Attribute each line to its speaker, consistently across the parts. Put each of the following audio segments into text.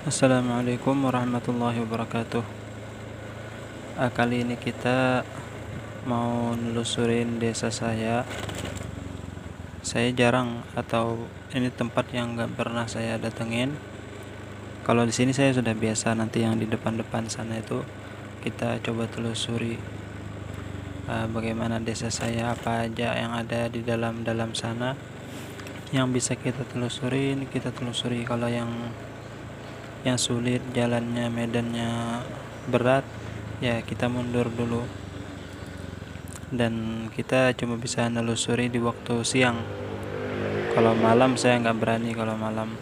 Speaker 1: Assalamualaikum warahmatullahi wabarakatuh. Kali ini kita mau nelusurin desa saya. Saya jarang atau ini tempat yang nggak pernah saya datengin. Kalau di sini saya sudah biasa, nanti yang di depan-depan sana itu kita coba telusuri bagaimana desa saya, apa aja yang ada di dalam sana yang bisa kita telusuri. Kalau yang sulit, jalannya, medannya berat, ya kita mundur dulu, dan kita cuma bisa nelusuri di waktu siang. Kalau malam saya nggak berani, kalau malam,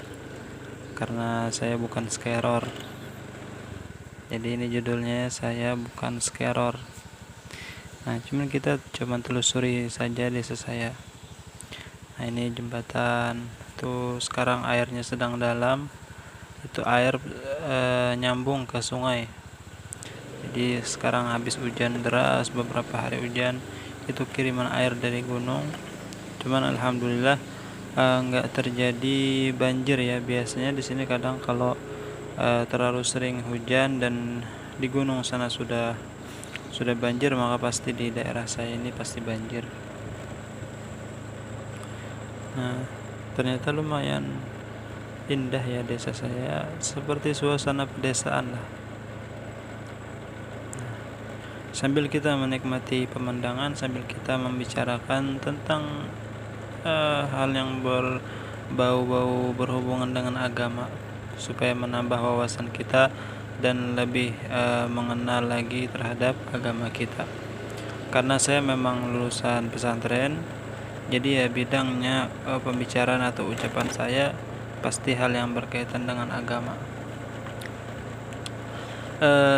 Speaker 1: karena saya bukan skeror. Jadi ini judulnya, saya bukan skeror. Nah, cuman kita cuma telusuri saja desa saya. Nah, ini jembatan tuh, sekarang airnya sedang dalam. Itu air nyambung ke sungai. Jadi sekarang habis hujan deras, beberapa hari hujan, itu kiriman air dari gunung. Cuman alhamdulillah nggak terjadi banjir ya. Biasanya di sini kadang kalau terlalu sering hujan dan di gunung sana sudah banjir, maka pasti di daerah saya ini pasti banjir. Nah, ternyata lumayan indah ya desa saya, seperti suasana pedesaan lah. Sambil kita menikmati pemandangan, sambil kita membicarakan tentang hal yang berbau-bau berhubungan dengan agama, supaya menambah wawasan kita dan lebih mengenal lagi terhadap agama kita. Karena saya memang lulusan pesantren, jadi ya bidangnya pembicaraan atau ucapan saya pasti hal yang berkaitan dengan agama.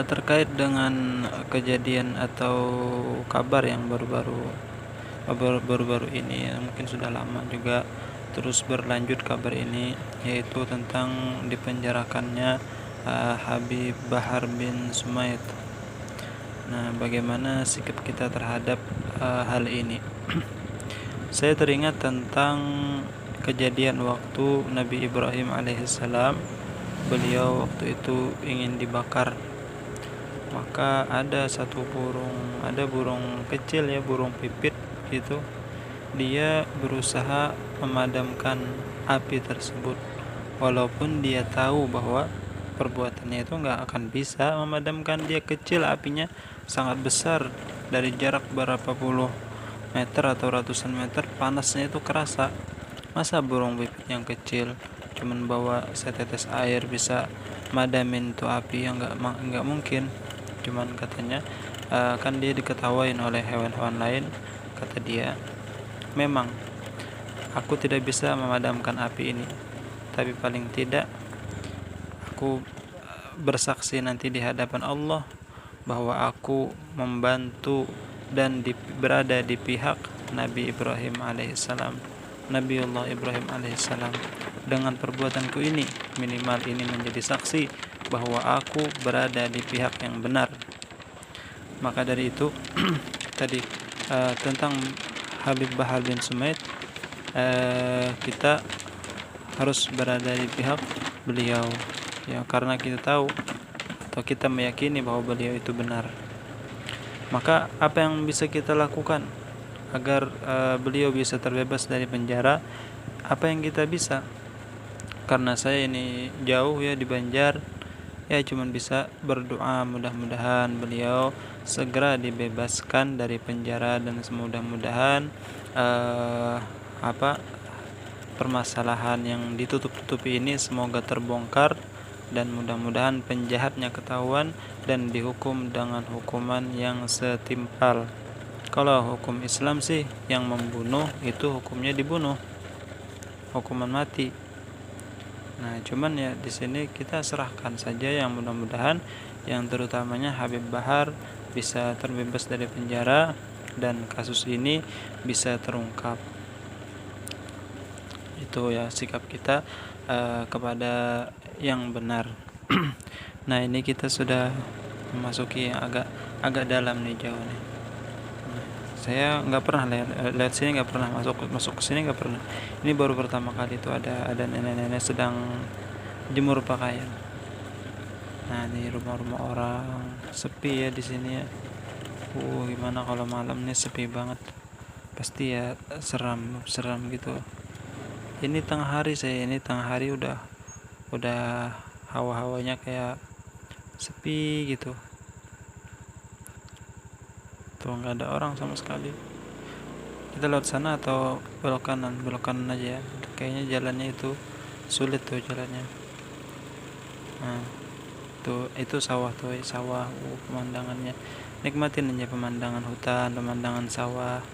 Speaker 1: Terkait dengan kejadian atau kabar yang baru-baru ini, mungkin sudah lama juga terus berlanjut kabar ini, yaitu tentang dipenjarakannya Habib Bahar bin Sumait. Nah, bagaimana sikap kita terhadap hal ini? Saya teringat tentang kejadian waktu Nabi Ibrahim alaihissalam. Beliau waktu itu ingin dibakar. Maka ada burung kecil ya, burung pipit gitu. Dia berusaha memadamkan api tersebut, walaupun dia tahu bahwa perbuatannya itu nggak akan bisa memadamkan. Dia kecil, apinya sangat besar, dari jarak berapa puluh meter atau ratusan meter, panasnya itu kerasa. Masa burung pipit yang kecil cuman bawa setetes air bisa madamin tuh api? Yang nggak mungkin. Cuman katanya kan dia diketawain oleh hewan-hewan lain. Kata dia, memang aku tidak bisa memadamkan api ini, tapi paling tidak aku bersaksi nanti di hadapan Allah bahwa aku membantu dan berada di pihak Nabi Ibrahim alaihissalam, Nabiullah Ibrahim alaihissalam. Dengan perbuatanku ini, minimal ini menjadi saksi bahwa aku berada di pihak yang benar. Maka dari itu tadi tentang Habib Bahar bin Sumait, kita harus berada di pihak beliau ya, karena kita tahu atau kita meyakini bahwa beliau itu benar. Maka apa yang bisa kita lakukan agar beliau bisa terbebas dari penjara? Apa yang kita bisa? Karena saya ini jauh ya di Banjar, ya cuman bisa berdoa mudah-mudahan beliau segera dibebaskan dari penjara, dan mudah-mudahan permasalahan yang ditutup-tutupi ini semoga terbongkar, dan mudah-mudahan penjahatnya ketahuan dan dihukum dengan hukuman yang setimpal. Kalau hukum Islam sih, yang membunuh itu hukumnya dibunuh, hukuman mati. Nah, cuman ya di sini kita serahkan saja, yang mudah-mudahan yang terutamanya Habib Bahar bisa terbebas dari penjara dan kasus ini bisa terungkap. Itu ya sikap kita kepada yang benar. Nah, ini kita sudah memasuki yang agak dalam nih, jauh nih. Saya nggak pernah lihat sini, nggak pernah masuk ke sini, nggak pernah. Ini baru pertama kali itu ada nenek-nenek sedang jemur pakaian. Nah, ini rumah-rumah orang sepi ya di sini ya. Gimana kalau malam nih, sepi banget. Pasti ya seram gitu. Ini tengah hari udah hawa-hawanya kayak sepi gitu. Tuh nggak ada orang sama sekali. Kita lewat sana atau belok kanan aja ya. Kayaknya jalannya itu sulit tuh jalannya. Nah, tuh itu sawah pemandangannya. Nikmatin aja pemandangan hutan, pemandangan sawah.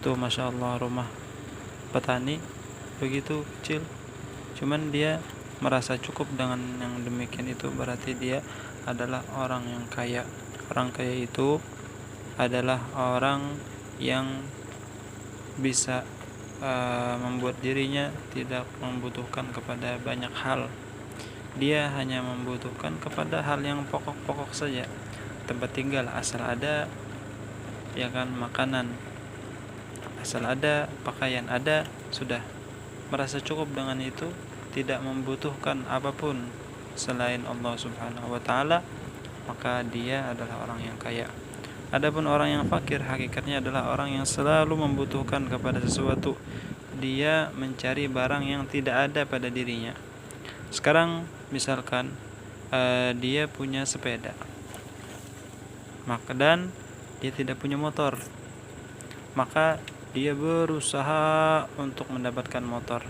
Speaker 1: Tuh masya Allah, rumah petani begitu kecil, cuman dia merasa cukup dengan yang demikian. Itu berarti dia adalah orang yang kaya. Orang kaya itu adalah orang yang bisa membuat dirinya tidak membutuhkan kepada banyak hal. Dia hanya membutuhkan kepada hal yang pokok-pokok saja. Tempat tinggal asal ada, ya kan, makanan asal ada, pakaian ada, sudah merasa cukup dengan itu, tidak membutuhkan apapun selain Allah Subhanahu wa taala, maka dia adalah orang yang kaya. Adapun orang yang fakir, hakikatnya adalah orang yang selalu membutuhkan kepada sesuatu. Dia mencari barang yang tidak ada pada dirinya. Sekarang misalkan dia punya sepeda, maka dan dia tidak punya motor, maka dia berusaha untuk mendapatkan motor,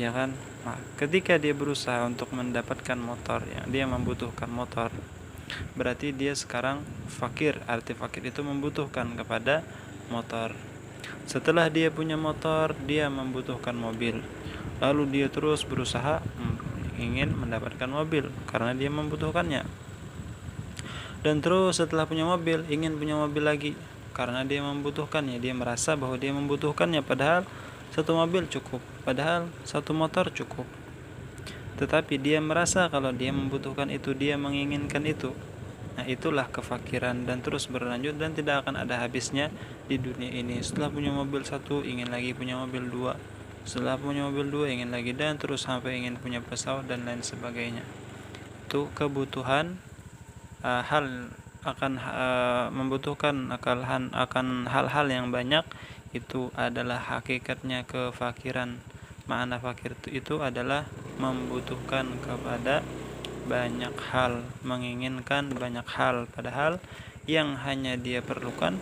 Speaker 1: ya kan? Nah, ketika dia berusaha untuk mendapatkan motor, yang dia membutuhkan motor, berarti dia sekarang fakir. Arti fakir itu membutuhkan kepada motor. Setelah dia punya motor, dia membutuhkan mobil. Lalu dia terus berusaha ingin mendapatkan mobil karena dia membutuhkannya. Dan terus setelah punya mobil, ingin punya mobil lagi karena dia membutuhkannya. Dia merasa bahwa dia membutuhkannya, padahal satu mobil cukup, padahal satu motor cukup. Tetapi dia merasa kalau dia membutuhkan itu, dia menginginkan itu. Nah, itulah kefakiran, dan terus berlanjut dan tidak akan ada habisnya di dunia ini. Setelah punya mobil satu, ingin lagi punya mobil dua. Setelah punya mobil dua, ingin lagi, dan terus sampai ingin punya pesawat dan lain sebagainya. Itu kebutuhan membutuhkan akan hal-hal yang banyak. Itu adalah hakikatnya kefakiran. Makna fakir itu adalah membutuhkan kepada banyak hal, menginginkan banyak hal, padahal yang hanya dia perlukan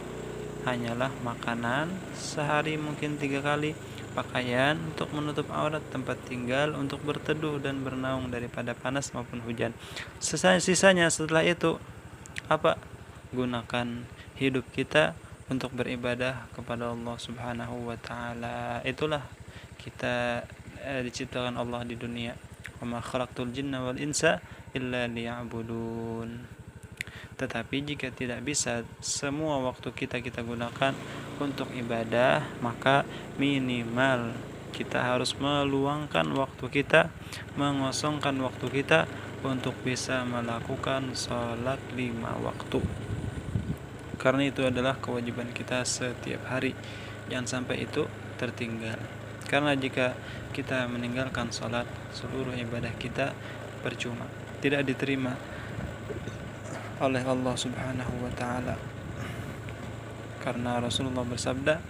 Speaker 1: hanyalah makanan sehari mungkin 3 kali, pakaian untuk menutup aurat, tempat tinggal untuk berteduh dan bernaung daripada panas maupun hujan. Sisanya setelah itu apa? Gunakan hidup kita untuk beribadah kepada Allah Subhanahu wa taala. Itulah kita diciptakan Allah di dunia. Wa ma khalaqtul jinna wal insa illa liya'budun. Tetapi jika tidak bisa semua waktu kita gunakan untuk ibadah, maka minimal kita harus meluangkan waktu kita, mengosongkan waktu kita untuk bisa melakukan sholat 5 waktu. Karena itu adalah kewajiban kita setiap hari. Jangan sampai itu tertinggal. Karena jika kita meninggalkan sholat, seluruh ibadah kita percuma, tidak diterima oleh Allah Subhanahu wa taala. Karena Rasulullah bersabda,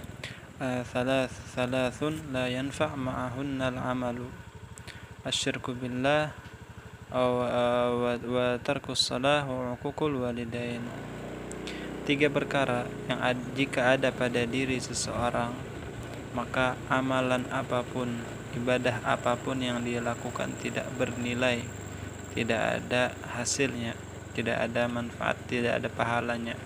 Speaker 1: thalathun la yanfa' ma'ahunna al-amalu, asyirku billah wa tarkus salah wa uququl walidain. 3 perkara yang jika ada pada diri seseorang, maka amalan apapun, ibadah apapun yang dia lakukan tidak bernilai, tidak ada hasilnya, tidak ada manfaat, tidak ada pahalanya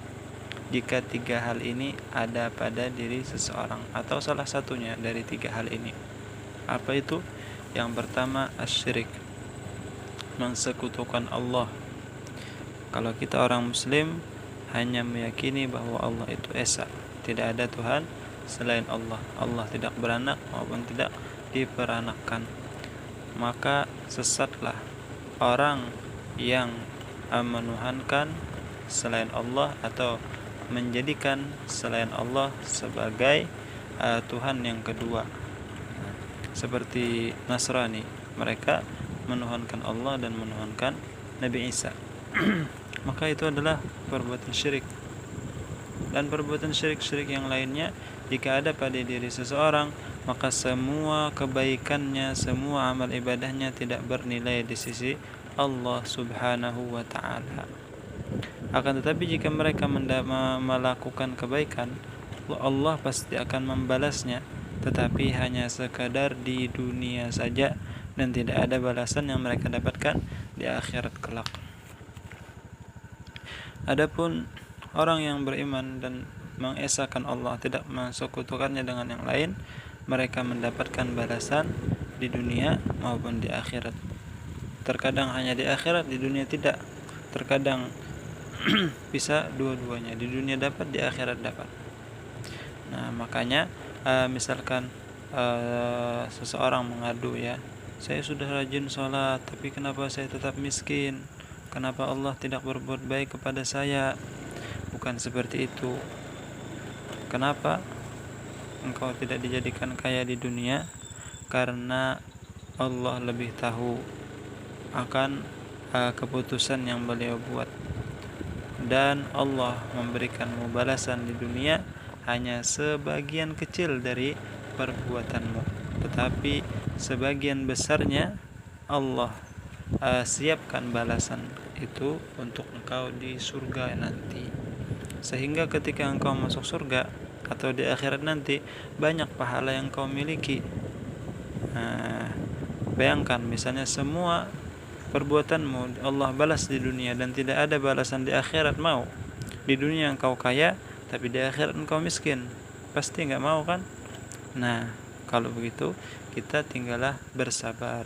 Speaker 1: jika 3 hal ini ada pada diri seseorang, atau salah satunya dari 3 hal ini. Apa itu? Yang pertama, asyirik, mensekutukan Allah. Kalau kita orang muslim hanya meyakini bahwa Allah itu esa, tidak ada Tuhan selain Allah. Allah tidak beranak maupun tidak diperanakkan. Maka sesatlah orang yang menuhankan selain Allah atau menjadikan selain Allah sebagai Tuhan yang kedua. Seperti Nasrani, mereka menuhankan Allah dan menuhankan Nabi Isa. Maka itu adalah perbuatan syirik. Dan perbuatan syirik-syirik yang lainnya, jika ada pada diri seseorang, maka semua kebaikannya, semua amal ibadahnya tidak bernilai di sisi Allah Subhanahu wa ta'ala. Akan tetapi jika mereka melakukan kebaikan, Allah pasti akan membalasnya, tetapi hanya sekadar di dunia saja, dan tidak ada balasan yang mereka dapatkan di akhirat kelak. Adapun orang yang beriman dan mengesahkan Allah, tidak mensekutukannya dengan yang lain, mereka mendapatkan balasan di dunia maupun di akhirat. Terkadang hanya di akhirat, di dunia tidak. Terkadang bisa dua-duanya, di dunia dapat, di akhirat dapat. Nah, makanya misalkan seseorang mengadu, ya, saya sudah rajin sholat, tapi kenapa saya tetap miskin? Kenapa Allah tidak berbuat baik kepada saya? Bukan seperti itu. Kenapa engkau tidak dijadikan kaya di dunia? Karena Allah lebih tahu akan keputusan yang beliau buat, dan Allah memberikanmu balasan di dunia hanya sebagian kecil dari perbuatanmu, tetapi sebagian besarnya Allah siapkan balasan itu untuk engkau di surga nanti. Sehingga ketika engkau masuk surga atau di akhirat nanti, banyak pahala yang kau miliki. Bayangkan misalnya semua perbuatanmu Allah balas di dunia dan tidak ada balasan di akhirat, mau? Di dunia engkau kaya, tapi di akhirat engkau miskin, pasti enggak mau kan? Nah, kalau begitu kita tinggallah bersabar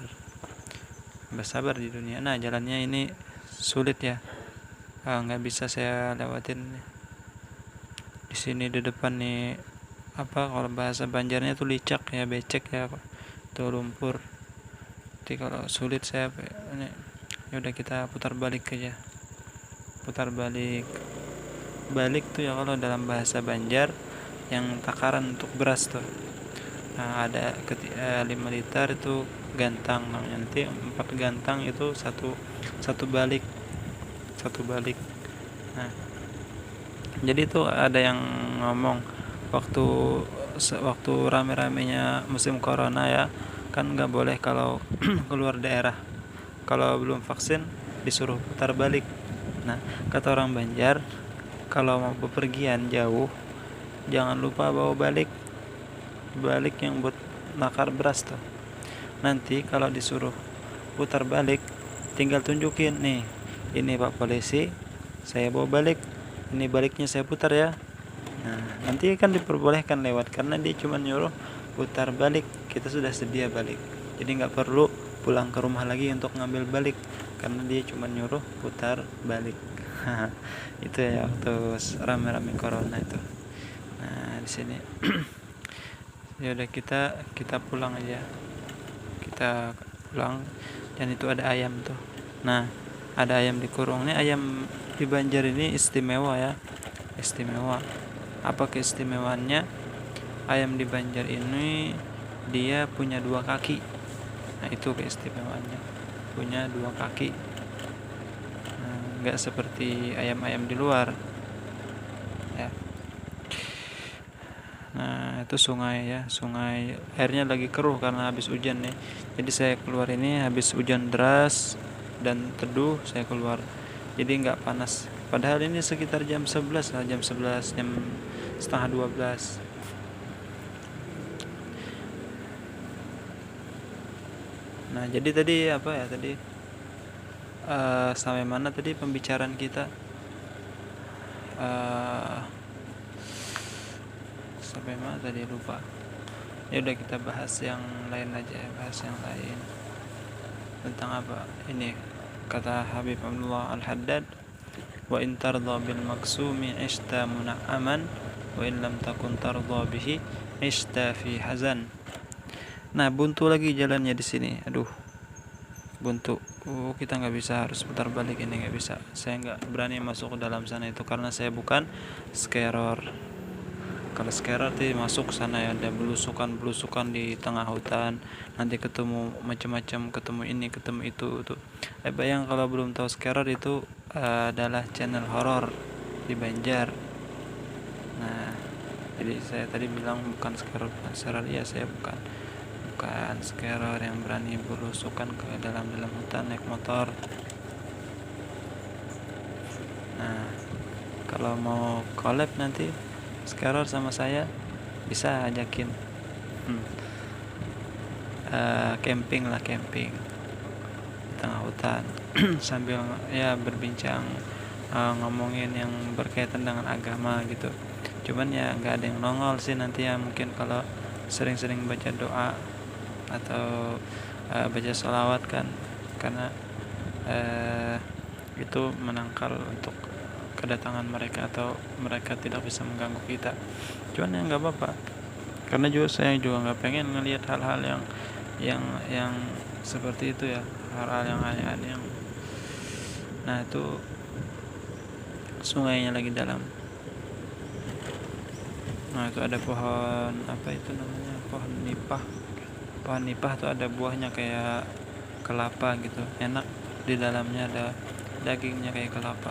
Speaker 1: di dunia. Nah, jalannya ini sulit ya, nggak bisa saya lewatin. Di sini di depan nih, kalau bahasa Banjarnya tuh licak ya, becek ya, tuh lumpur. Jadi kalau sulit saya ini, ya udah kita putar balik aja. Balik tuh ya kalau dalam bahasa Banjar yang takaran untuk beras tuh. Nah, ada 5 liter itu gantang namanya. Nanti 4 gantang itu satu balik. Nah, jadi tuh ada yang ngomong waktu rame-ramenya musim corona ya, kan nggak boleh kalau keluar daerah, kalau belum vaksin disuruh putar balik. Nah, kata orang Banjar, kalau mau bepergian jauh, jangan lupa bawa balik yang buat nakar beras tuh. Nanti kalau disuruh putar balik, tinggal tunjukin, nih, ini Pak Polisi, saya bawa balik, ini baliknya saya putar ya. Nah, nanti kan diperbolehkan lewat, karena dia cuma nyuruh putar balik, kita sudah sedia balik, jadi nggak perlu pulang ke rumah lagi untuk ngambil balik, karena dia cuma nyuruh putar balik. Itu ya waktu rame-rame corona itu. Nah, di sini ya udah kita pulang aja, kita pulang. Dan itu ada ayam tuh. Nah, ada ayam dikurung. Ini ayam di Banjar ini istimewa ya, istimewa. Apa keistimewaannya? Ayam di Banjar ini dia punya 2 kaki. Nah, itu keistimewaannya, punya 2 kaki. Nggak seperti ayam-ayam di luar ya. Nah, itu sungai ya, sungai airnya lagi keruh karena habis hujan nih. Jadi saya keluar ini habis hujan deras dan teduh, saya keluar, jadi nggak panas. Padahal ini sekitar jam 11 lah, jam setengah 12. Nah, jadi tadi sampai mana tadi pembicaraan kita? Sampai mana tadi, lupa. Ya udah kita bahas yang lain aja, tentang apa ini, kata Habib Abdullah Al-Haddad, wa in tardha bil maksumi ishta muna'aman wa in lam takun tardha bihi ishta fi hazan. Nah, buntu lagi jalannya di sini, aduh, buntu. Kita nggak bisa, harus putar balik, ini nggak bisa. Saya nggak berani masuk ke dalam sana itu karena saya bukan scarer. Kalau scarer tuh masuk sana ya, ada belusukan di tengah hutan, nanti ketemu macam-macam, ketemu ini ketemu itu tuh. Bayang kalau belum tahu, scarer itu adalah channel horor di Banjar. Nah, jadi saya tadi bilang bukan scarer, ya saya bukan scarer yang berani belusukan ke dalam hutan naik motor. Nah, kalau mau collab nanti scarer sama saya bisa ajakin camping di tengah hutan sambil ya berbincang, ngomongin yang berkaitan dengan agama gitu. Cuman ya nggak ada yang nongol sih nanti ya, mungkin kalau sering-sering baca doa atau baca sholawat kan, karena itu menangkal untuk kedatangan mereka atau mereka tidak bisa mengganggu kita. Cuman ya nggak apa-apa, karena saya juga nggak pengen ngelihat hal-hal yang seperti itu ya, hal-hal yang aneh-aneh yang. Nah, itu sungainya lagi dalam. Nah, itu ada pohon apa itu namanya, pohon nipah tuh ada buahnya kayak kelapa gitu, enak, di dalamnya ada dagingnya kayak kelapa.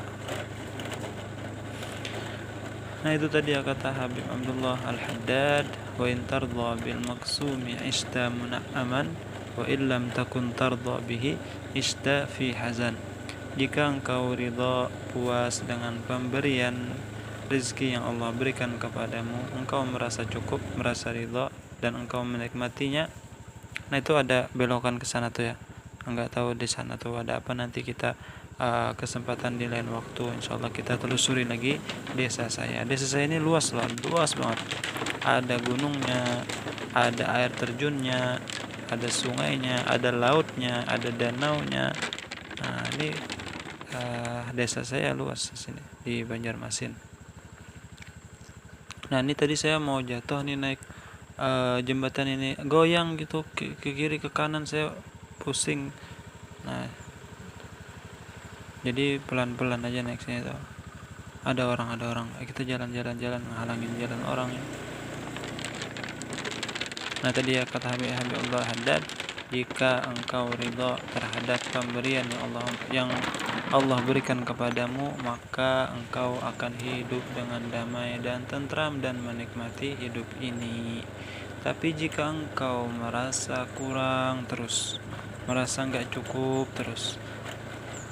Speaker 1: Nah, itu tadi kata Habib Abdullah Al-Haddad, wa in tardha bil maqsumi ishta muna'aman wa illam takun tardha bihi ishta fi hazan. Jika engkau ridha, puas dengan pemberian rezeki yang Allah berikan kepadamu, engkau merasa cukup, merasa ridha, dan engkau menikmatinya. Nah, itu ada belokan ke sana tuh ya. Enggak tahu di sana tuh ada apa, nanti kita kesempatan di lain waktu insyaallah kita telusuri lagi desa saya. Desa saya ini luas banget. Ada gunungnya, ada air terjunnya, ada sungainya, ada lautnya, ada danaunya. Nah, ini desa saya luas di sini di Banjarmasin. Nah, ini tadi saya mau jatuh nih naik jembatan ini, goyang gitu ke kiri ke kanan, saya pusing. Nah, jadi pelan-pelan aja naik sini tuh. Ada orang, kita jalan ngehalangin jalan orang ya. Nah, tadi ya kata Habib Allah Haddad, jika engkau ridha terhadap pemberian yang Allah berikan kepadamu, maka engkau akan hidup dengan damai dan tentram dan menikmati hidup ini. Tapi jika engkau merasa kurang terus, merasa enggak cukup terus,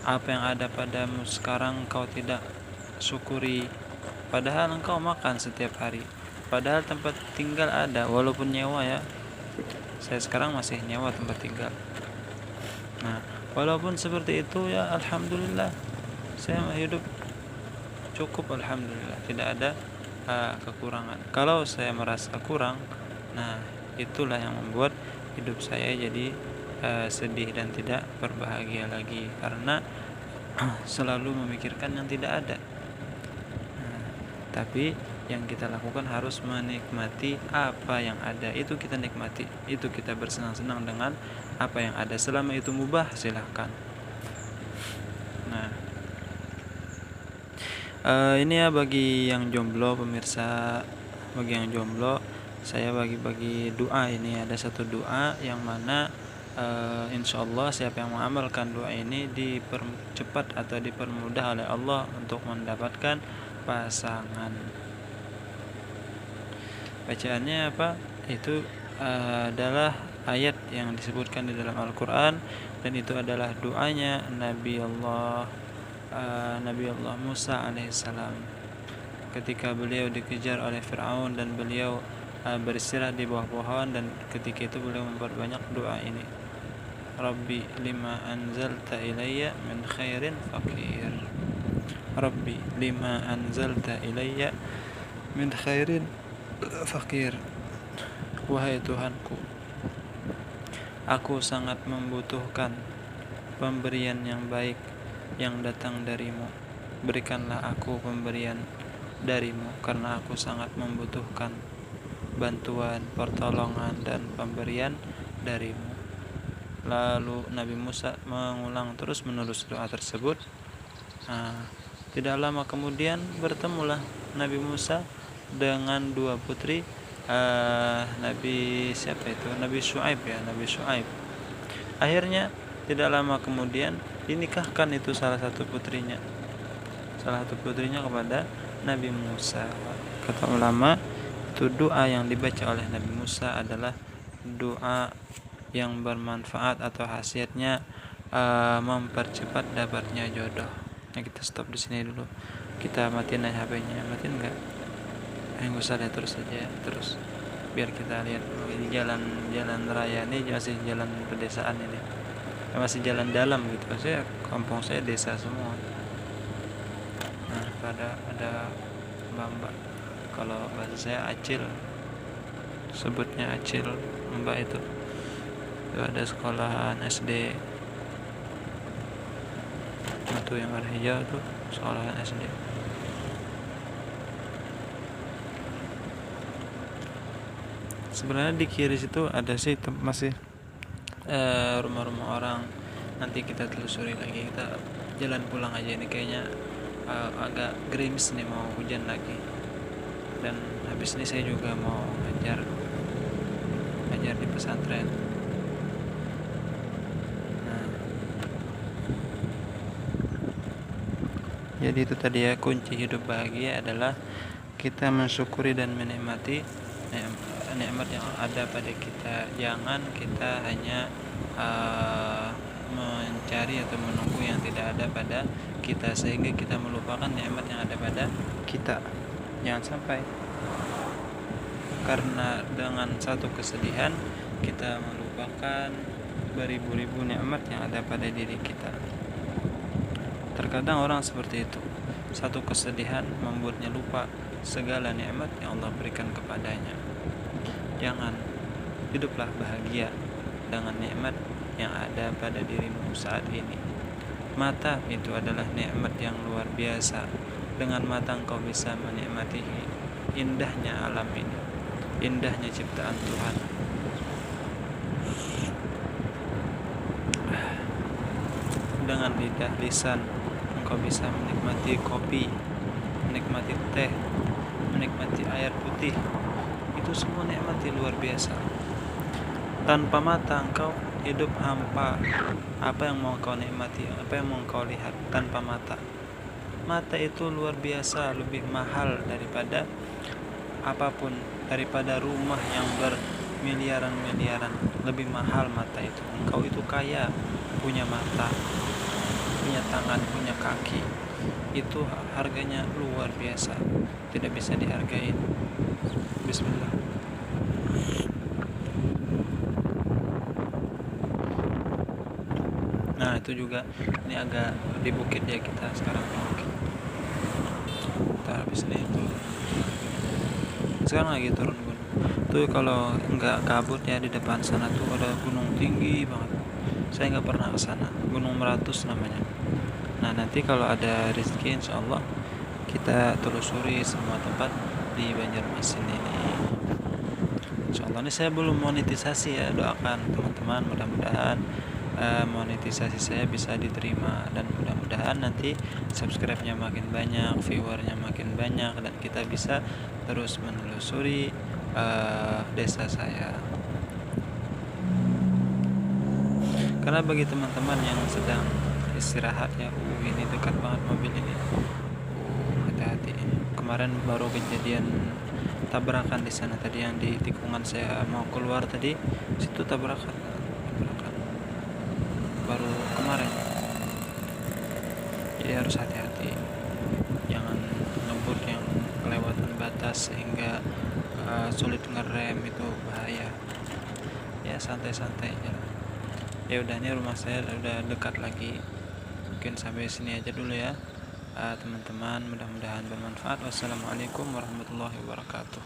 Speaker 1: apa yang ada padamu sekarang engkau tidak syukuri, padahal engkau makan setiap hari, padahal tempat tinggal ada, walaupun nyewa ya. Saya sekarang masih nyewa tempat tinggal. Nah, walaupun seperti itu ya alhamdulillah, saya hidup cukup, alhamdulillah, tidak ada kekurangan. Kalau saya merasa kurang, nah itulah yang membuat hidup saya jadi sedih dan tidak berbahagia lagi, karena selalu memikirkan yang tidak ada. Tapi yang kita lakukan harus menikmati apa yang ada, itu kita nikmati, itu kita bersenang-senang dengan apa yang ada, selama itu mubah silahkan. Nah, ini ya bagi yang jomblo pemirsa, bagi yang jomblo saya bagi-bagi doa. Ini ada satu doa yang mana insyaallah siapa yang mengamalkan doa ini dipercepat atau dipermudah oleh Allah untuk mendapatkan pasangan. Bacaannya apa? Itu adalah ayat yang disebutkan di dalam Al-Quran, dan itu adalah doanya Nabi Allah Musa alaihissalam ketika beliau dikejar oleh Fir'aun dan beliau beristirahat di bawah pohon, dan ketika itu beliau memperbanyak doa ini, Rabbi lima anzalta ilayya min khairin faqir, Rabbi lima anzalta ilayya min khairin faqir. Wahai Tuhanku, aku sangat membutuhkan pemberian yang baik yang datang darimu. Berikanlah aku pemberian darimu, karena aku sangat membutuhkan bantuan, pertolongan, dan pemberian darimu. Lalu Nabi Musa mengulang terus menerus doa tersebut. Tidak lama kemudian bertemulah Nabi Musa dengan dua putri Nabi siapa itu? Nabi Syuaib ya, Nabi Syuaib. Akhirnya tidak lama kemudian dinikahkan itu salah satu putrinya kepada Nabi Musa. Kata ulama, itu doa yang dibaca oleh Nabi Musa adalah doa yang bermanfaat atau khasiatnya mempercepat dapatnya jodoh. Nah, kita stop di sini dulu. Kita matiin aja HP-nya. Matiin enggak? Enggak usah deh, terus saja. Terus biar kita lihat jalan raya ini masih jalan pedesaan ini. Masih jalan dalam gitu. Saya kampung saya desa semua. Nah, ada mbak, kalau bahasa saya acil, sebutnya acil, mbak itu ada sekolahan SD itu yang ada hijau tuh, sekolahan SD. Sebenarnya di kiri situ ada sih masih rumah-rumah orang. Nanti kita telusuri lagi, kita jalan pulang aja, ini kayaknya agak gerimis nih, mau hujan lagi. Dan habis ini saya juga mau ngajar di pesantren. Nah, jadi itu tadi ya, kunci hidup bahagia adalah kita mensyukuri dan menikmati nikmat yang ada pada kita. Jangan kita hanya mencari atau menunggu yang tidak ada pada kita sehingga kita melupakan nikmat yang ada pada kita. Jangan sampai karena dengan satu kesedihan kita melupakan beribu-ribu nikmat yang ada pada diri kita. Terkadang orang seperti itu, satu kesedihan membuatnya lupa segala nikmat yang Allah berikan kepadanya. Jangan, hiduplah bahagia dengan nikmat yang ada pada dirimu saat ini. Mata itu adalah nikmat yang luar biasa. Dengan mata engkau bisa menikmati indahnya alam ini, indahnya ciptaan Tuhan. Dengan lidah lisan engkau bisa menikmati kopi, menikmati teh, menikmati air putih. Itu semua nikmat yang luar biasa. Tanpa mata engkau hidup hampa. Apa yang mau kau nikmati, apa yang mau kau lihat tanpa mata? Mata itu luar biasa, lebih mahal daripada apapun, daripada rumah yang bermiliaran-miliaran. Lebih mahal mata itu. Engkau itu kaya, punya mata, punya tangan, punya kaki. Itu harganya luar biasa, tidak bisa dihargai. Bismillah. Nah, itu juga ini agak di bukit ya kita sekarang. Kita habis ini itu sekarang lagi turun gunung. Tuh kalau nggak kabut ya, di depan sana tuh ada gunung tinggi banget. Saya nggak pernah ke sana. Gunung Meratus namanya. Nah, nanti kalau ada rezeki insyaallah kita telusuri semua tempat di Banjarmasin ini. Insyaallah ini saya belum monetisasi ya, doakan teman-teman mudah-mudahan monetisasi saya bisa diterima dan mudah-mudahan nanti subscribe-nya makin banyak, viewernya makin banyak, dan kita bisa terus menelusuri desa saya. Karena bagi teman-teman yang sedang istirahat ya, ini dekat banget mobil ini. Hati-hati. Kemarin baru kejadian tabrakan di sana tadi, yang di tikungan saya mau keluar tadi, situ tabrakan baru kemarin. Jadi harus hati-hati, jangan ngebut yang kelewatan batas sehingga sulit ngerem, itu bahaya. Ya santai-santai aja. Ya udah, ini rumah saya udah dekat lagi, mungkin sampai sini aja dulu ya teman-teman, mudah-mudahan bermanfaat. Wassalamualaikum warahmatullahi wabarakatuh.